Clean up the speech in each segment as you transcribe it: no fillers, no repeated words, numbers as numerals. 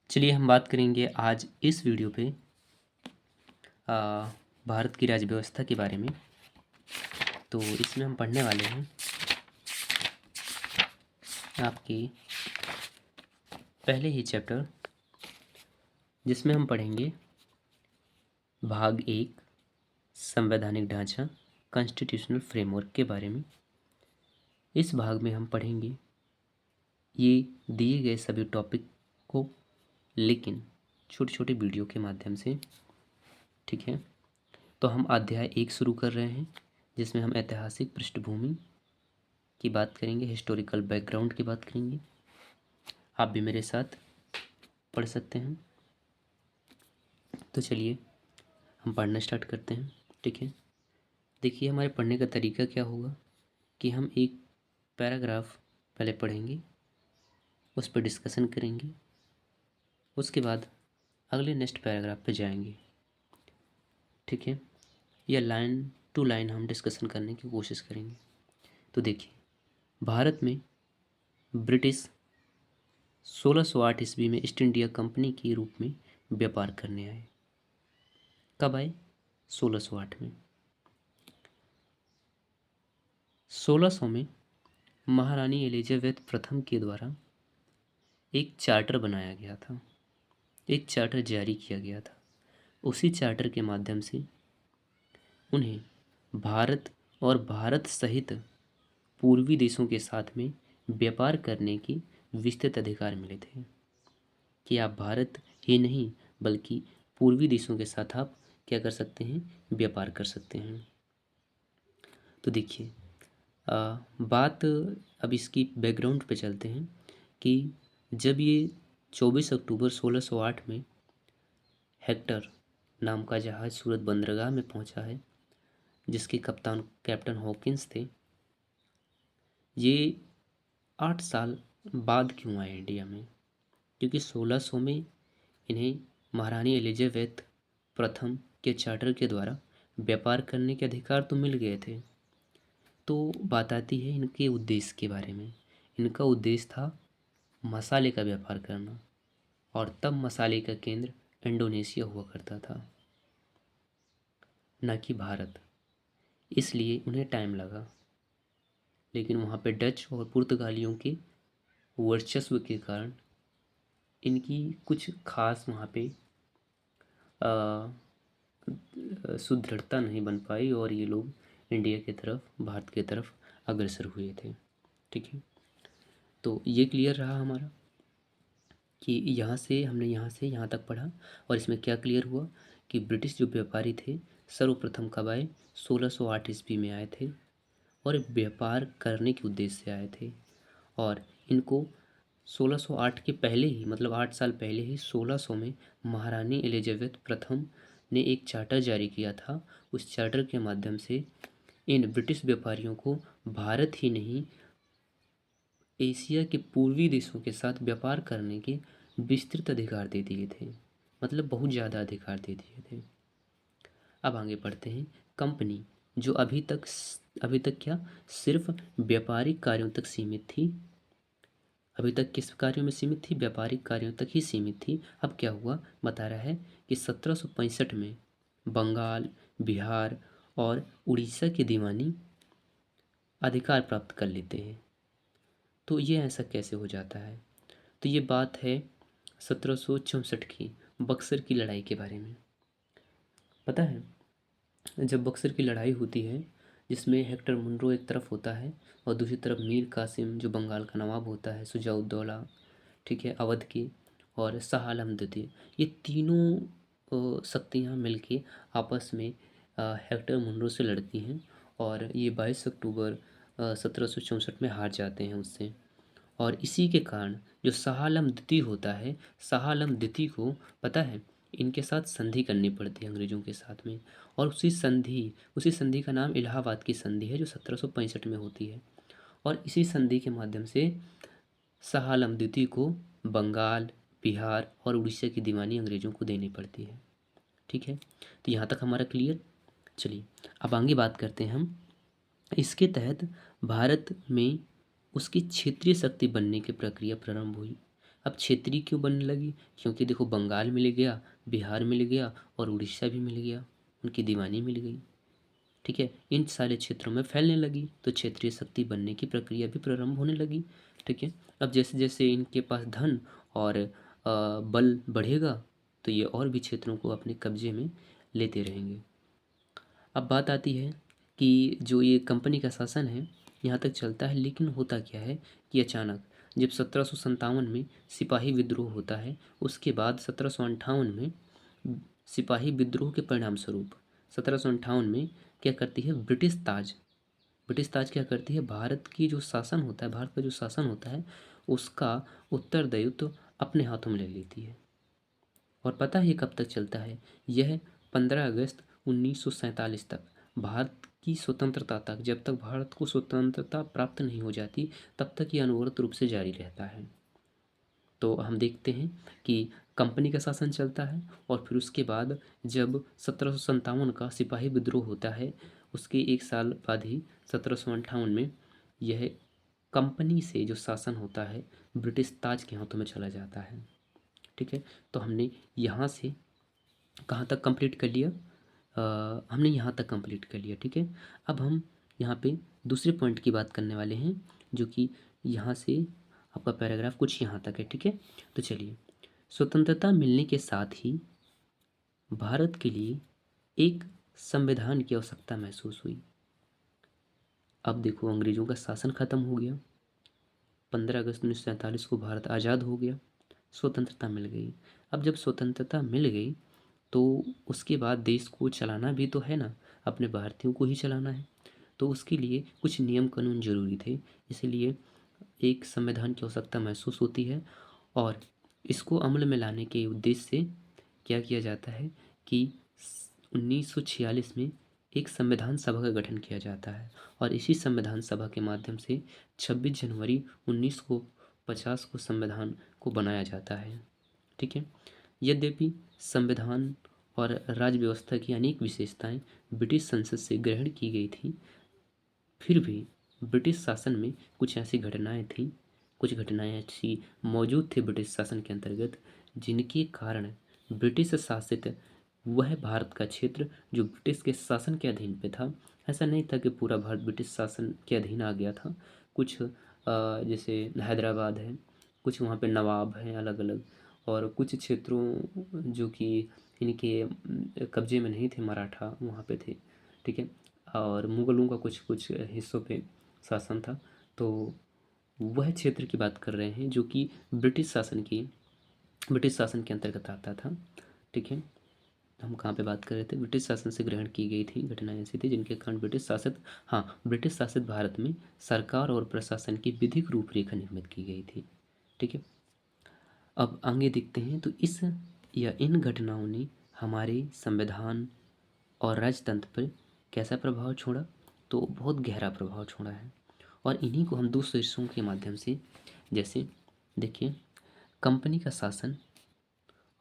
चलिए हम बात करेंगे आज इस वीडियो पे भारत की राज्य व्यवस्था के बारे में। तो इसमें हम पढ़ने वाले हैं आपके पहले ही चैप्टर, जिसमें हम पढ़ेंगे भाग 1 संवैधानिक ढांचा कॉन्स्टिट्यूशनल फ्रेमवर्क के बारे में। इस भाग में हम पढ़ेंगे ये दिए गए सभी टॉपिक को, लेकिन छोटे छोटे वीडियो के माध्यम से। ठीक है, तो हम अध्याय 1 शुरू कर रहे हैं, जिसमें हम ऐतिहासिक पृष्ठभूमि की बात करेंगे, हिस्टोरिकल बैकग्राउंड की बात करेंगे। आप भी मेरे साथ पढ़ सकते हैं। तो चलिए हम पढ़ना स्टार्ट करते हैं। ठीक है, देखिए हमारे पढ़ने का तरीका क्या होगा कि हम एक पैराग्राफ पहले पढ़ेंगे, उस पर डिस्कशन करेंगे, उसके बाद अगले नेक्स्ट पैराग्राफ पे जाएंगे। ठीक है, या लाइन टू लाइन हम डिस्कशन करने की कोशिश करेंगे। तो देखिए, भारत में ब्रिटिश 1608 ईस्वी में ईस्ट इंडिया कंपनी के रूप में व्यापार करने आए। कब आए? 1608 में। 1600 में महारानी एलिजाबेथ प्रथम के द्वारा एक चार्टर बनाया गया था, एक चार्टर जारी किया गया था। उसी चार्टर के माध्यम से उन्हें भारत और भारत सहित पूर्वी देशों के साथ में व्यापार करने की विस्तृत अधिकार मिले थे कि आप भारत ही नहीं बल्कि पूर्वी देशों के साथ आप क्या कर सकते हैं? व्यापार कर सकते हैं। तो देखिए, बात अब इसकी बैकग्राउंड पे चलते हैं कि जब ये 24 अक्टूबर 1608 में हेक्टर नाम का जहाज़ सूरत बंदरगाह में पहुंचा है, जिसके कप्तान कैप्टन हॉकिंस थे, ये 8 साल बाद क्यों आए इंडिया में? क्योंकि 1600 में इन्हें महारानी एलिजाबेथ प्रथम के चार्टर के द्वारा व्यापार करने के अधिकार तो मिल गए थे। तो बात आती है इनके उद्देश्य के बारे में। इनका उद्देश्य था मसाले का व्यापार करना, और तब मसाले का केंद्र इंडोनेशिया हुआ करता था, न कि भारत। इसलिए उन्हें टाइम लगा, लेकिन वहाँ पे डच और पुर्तगालियों के वर्चस्व के कारण इनकी कुछ खास वहाँ पे सुदृढ़ता नहीं बन पाई, और ये लोग इंडिया की तरफ, भारत की तरफ अग्रसर हुए थे। ठीक है, तो ये क्लियर रहा हमारा कि यहाँ से हमने यहाँ से यहाँ तक पढ़ा। और इसमें क्या क्लियर हुआ कि ब्रिटिश जो व्यापारी थे सर्वप्रथम कब आए? 1608 ईस्वी में आए थे, और व्यापार करने के उद्देश्य से आए थे। और इनको 1608 के पहले ही, मतलब 8 साल पहले ही, 1600 में महारानी एलिजाबेथ प्रथम ने एक चार्टर जारी किया था। उस चार्टर के माध्यम से इन ब्रिटिश व्यापारियों को भारत ही नहीं एशिया के पूर्वी देशों के साथ व्यापार करने के विस्तृत अधिकार दे दिए थे, मतलब बहुत ज़्यादा अधिकार दे दिए थे। अब आगे बढ़ते हैं। कंपनी जो अभी तक क्या सिर्फ व्यापारिक कार्यों तक सीमित थी, अभी तक किस कार्यों में सीमित थी? व्यापारिक कार्यों तक ही सीमित थी। अब क्या हुआ बता रहा है कि 1765 में बंगाल, बिहार और उड़ीसा के दीवानी अधिकार प्राप्त कर लेते हैं। तो ये ऐसा कैसे हो जाता है? तो ये बात है 1764 की बक्सर की लड़ाई के बारे में। पता है, जब बक्सर की लड़ाई होती है, जिसमें हेक्टर मुनरो एक तरफ होता है और दूसरी तरफ मीर कासिम जो बंगाल का नवाब होता है, सुजाउद्दौला, ठीक है, अवध की, और शाह आलम द्वितीय, ये तीनों शक्तियाँ मिलके आपस में हेक्टर मुनरो से लड़ती हैं, और ये 22 अक्टूबर 1764 में हार जाते हैं उससे। और इसी के कारण जो शाह आलम द्वितीय होता है, शाह आलम द्वितीय को पता है इनके साथ संधि करनी पड़ती है अंग्रेज़ों के साथ में। और उसी संधि का नाम इलाहाबाद की संधि है, जो 1765 में होती है। और इसी संधि के माध्यम से शाह आलम द्वितीय को बंगाल, बिहार और उड़ीसा की दीवानी अंग्रेज़ों को देनी पड़ती है। ठीक है, तो यहाँ तक हमारा क्लियर। चलिए अब आगे बात करते हैं हम। इसके तहत भारत में उसकी क्षेत्रीय शक्ति बनने की प्रक्रिया प्रारंभ हुई। अब क्षेत्रीय क्यों बनने लगी? क्योंकि देखो बंगाल मिल गया, बिहार मिल गया और उड़ीसा भी मिल गया, उनकी दीवानी मिल गई। ठीक है, इन सारे क्षेत्रों में फैलने लगी तो क्षेत्रीय शक्ति बनने की प्रक्रिया भी प्रारंभ होने लगी। ठीक है, अब जैसे जैसे इनके पास धन और बल बढ़ेगा तो ये और भी क्षेत्रों को अपने कब्जे में लेते रहेंगे। अब बात आती है कि जो ये कंपनी का शासन है यहाँ तक चलता है, लेकिन होता क्या है कि अचानक जब 1757 में सिपाही विद्रोह होता है, उसके बाद 1758 में सिपाही विद्रोह के परिणाम स्वरूप 1758 में क्या करती है ब्रिटिश ताज क्या करती है, भारत की जो शासन होता है, भारत का जो शासन होता है उसका उत्तरदायित्व अपने हाथों में ले लेती है। और पता है ये कब तक चलता है? यह 15 अगस्त 1947 तक, भारत की स्वतंत्रता तक, जब तक भारत को स्वतंत्रता प्राप्त नहीं हो जाती तब तक ये अनवरत रूप से जारी रहता है। तो हम देखते हैं कि कंपनी का शासन चलता है और फिर उसके बाद जब 1757 का सिपाही विद्रोह होता है, उसके एक साल बाद ही 1758 में यह कंपनी से जो शासन होता है ब्रिटिश ताज के हाथों में चला जाता है। ठीक है, तो हमने यहाँ से कहाँ तक कंप्लीट कर लिया? हमने यहाँ तक कंप्लीट कर लिया। ठीक है, अब हम यहाँ पे दूसरे पॉइंट की बात करने वाले हैं, जो कि यहाँ से आपका पैराग्राफ कुछ यहाँ तक है। ठीक है, तो चलिए, स्वतंत्रता मिलने के साथ ही भारत के लिए एक संविधान की आवश्यकता महसूस हुई। अब देखो, अंग्रेजों का शासन खत्म हो गया, 15 अगस्त 1947 को भारत आज़ाद हो गया, स्वतंत्रता मिल गई। अब जब स्वतंत्रता मिल गई तो उसके बाद देश को चलाना भी तो है ना, अपने भारतीयों को ही चलाना है, तो उसके लिए कुछ नियम कानून जरूरी थे, इसलिए एक संविधान की आवश्यकता महसूस होती है। और इसको अमल में लाने के उद्देश्य से क्या किया जाता है कि 1946 में एक संविधान सभा का गठन किया जाता है और इसी संविधान सभा के माध्यम से 26 जनवरी 1950 को संविधान को बनाया जाता है। ठीक है, यद्यपि संविधान और राज्य व्यवस्था की अनेक विशेषताएं ब्रिटिश संसद से ग्रहण की गई थी, फिर भी ब्रिटिश शासन में कुछ ऐसी घटनाएं थीं, कुछ घटनाएं ऐसी मौजूद थे ब्रिटिश शासन के अंतर्गत, जिनके कारण ब्रिटिश शासित वह भारत का क्षेत्र जो ब्रिटिश के शासन के अधीन पे था, ऐसा नहीं था कि पूरा भारत ब्रिटिश शासन के अधीन आ गया था। कुछ जैसे हैदराबाद है, कुछ वहाँ पे नवाब हैं अलग अलग, और कुछ क्षेत्रों जो कि इनके कब्जे में नहीं थे, मराठा वहाँ पे थे। ठीक है, और मुग़लों का कुछ कुछ हिस्सों पे शासन था। तो वह क्षेत्र की बात कर रहे हैं जो कि ब्रिटिश शासन के अंतर्गत आता था। ठीक है, हम कहाँ पे बात कर रहे थे? ब्रिटिश शासन से ग्रहण की गई थी घटनाएं ऐसी थी जिनके कारण ब्रिटिश शासित भारत में सरकार और प्रशासन की विधिक रूपरेखा निर्मित की गई थी। ठीक है, अब आगे देखते हैं। तो इन घटनाओं ने हमारे संविधान और राजतंत्र पर कैसा प्रभाव छोड़ा? तो बहुत गहरा प्रभाव छोड़ा है, और इन्हीं को हम दो शीर्षों के माध्यम से, जैसे देखिए, कंपनी का शासन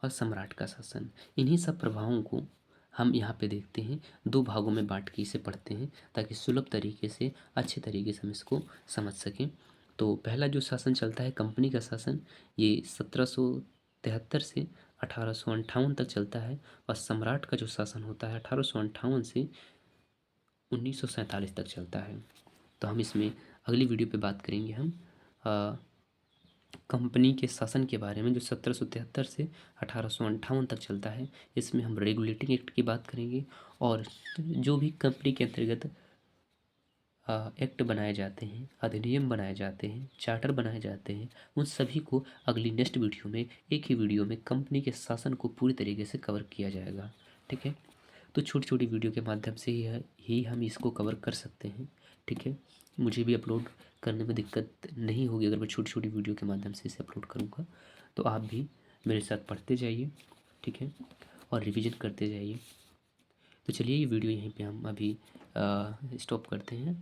और सम्राट का शासन, इन्हीं सब प्रभावों को हम यहाँ पे देखते हैं, दो भागों में बांट के इसे पढ़ते हैं ताकि सुलभ तरीके से, अच्छे तरीके से हम इसको समझ सकें। तो पहला जो शासन चलता है कंपनी का शासन, ये 1773 से 1858 तक चलता है, और सम्राट का जो शासन होता है 1858 से 1947 तक चलता है। तो हम इसमें अगली वीडियो पे बात करेंगे हम कंपनी के शासन के बारे में, जो 1773 से 1858 तक चलता है। इसमें हम रेगुलेटिंग एक्ट की बात करेंगे, और जो भी कंपनी के अंतर्गत एक्ट बनाए जाते हैं, अधिनियम बनाए जाते हैं, चार्टर बनाए जाते हैं, उन सभी को अगली नेक्स्ट वीडियो में, एक ही वीडियो में कंपनी के शासन को पूरी तरीके से कवर किया जाएगा। ठीक है, तो छोटी छोटी वीडियो के माध्यम से ही हम इसको कवर कर सकते हैं। ठीक है, मुझे भी अपलोड करने में दिक्कत नहीं होगी अगर मैं छोटी छोटी वीडियो के माध्यम से इसे अपलोड करूँगा। तो आप भी मेरे साथ पढ़ते जाइए, ठीक है, और रिवीजन करते जाइए। तो चलिए, ये वीडियो यहीं पे हम अभी स्टॉप करते हैं।